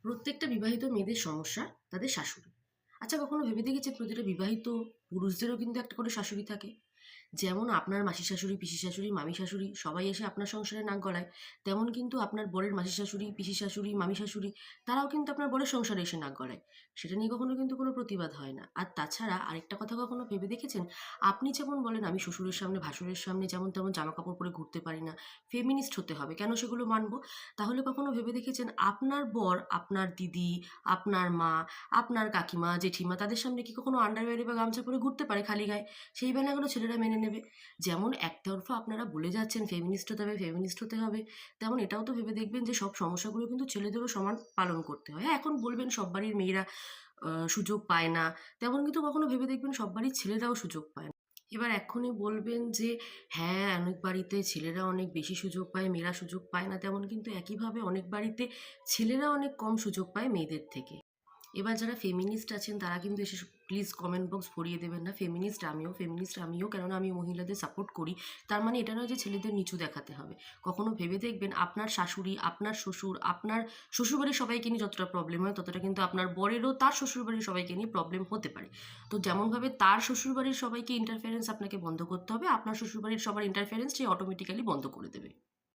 প্রত্যেকটা বিবাহিত মেয়েদের সমস্যা তাদের শাশুড়ি। আচ্ছা, কখনো ভেবে দেখেছেন প্রতিটা বিবাহিত পুরুষদেরও কিন্তু একটা করে শাশুড়ি থাকে? যেমন আপনার মাসি শাশুড়ি, পিসি শাশুড়ি, মামি শাশুড়ি সবাই এসে আপনার সংসারে নাক গলায়, তেমন কিন্তু আপনার বরের মাসি শাশুড়ি, পিসি শাশুড়ি, মামি শাশুড়ি তারাও কিন্তু আপনার বরের সংসারে এসে নাক গলায়। সেটা নিয়ে কখনো কিন্তু কোনো প্রতিবাদ হয় না। আর তাছাড়া আরেকটা কথা কখনো ভেবে দেখেছেন? আপনি যেমন বলেন আমি শ্বশুরের সামনে, ভাসুরের সামনে যেমন তেমন জামাকাপড় পরে ঘুরতে পারি না, ফেমিনিস্ট হতে হবে, কেন সেগুলো মানবো? তাহলে কখনো ভেবে দেখেছেন আপনার বর, আপনার দিদি, আপনার মা, আপনার কাকিমা, জেঠিমা তাদের সামনে কি কখনো আন্ডারওয়্যারে বা গামছা পরে ঘুরতে পারে খালি গায়ে? সেই বেলাগুলো ছেলেরা মেনে নেবে। যেমন একতরফা আপনারা বলে যাচ্ছেন ফেমিনিস্ট হতে হবে, ফেমিনিস্ট হতে হবে, তেমন এটাও তো ভেবে দেখবেন যে সব সমস্যাগুলো কিন্তু ছেলেদেরও সমান পালন করতে হয়। হ্যাঁ, এখন বলবেন সব বাড়ির মেয়েরা সুযোগ পায় না, তেমন কিন্তু কখনো ভেবে দেখবেন সব বাড়ির ছেলেরাও সুযোগ পায় না। এবার এক্ষুনি বলবেন যে হ্যাঁ, অনেক বাড়িতে ছেলেরা অনেক বেশি সুযোগ পায়, মেয়েরা সুযোগ পায় না, তেমন কিন্তু একইভাবে অনেক বাড়িতে ছেলেরা অনেক কম সুযোগ পায় মেয়েদের থেকে। এবার যারা ফেমিনিস্ট আছেন তারা কিন্তু এসে প্লিজ কমেন্ট বক্স ভরিয়ে দেবেন না ফেমিনিস্ট আমিও, কেননা আমি মহিলাদের সাপোর্ট করি। তার মানে এটা নয় যে ছেলেদের নিচু দেখাতে হবে। কখনো ভেবে দেখবেন আপনার শাশুড়ি, আপনার শ্বশুর, আপনার শ্বশুরবাড়ির সবাইকে নিয়ে যতটা প্রবলেম হয় ততটা কিন্তু আপনার বরেরও তার শ্বশুরবাড়ির সবাইকে নিয়ে প্রবলেম হতে পারে। তো যেমনভাবে তার শ্বশুরবাড়ির সবাইকে ইন্টারফারেন্স আপনাকে বন্ধ করতে হবে, আপনার শ্বশুরবাড়ির সবার ইন্টারফারেন্স সে অটোমেটিক্যালি বন্ধ করে দেবে।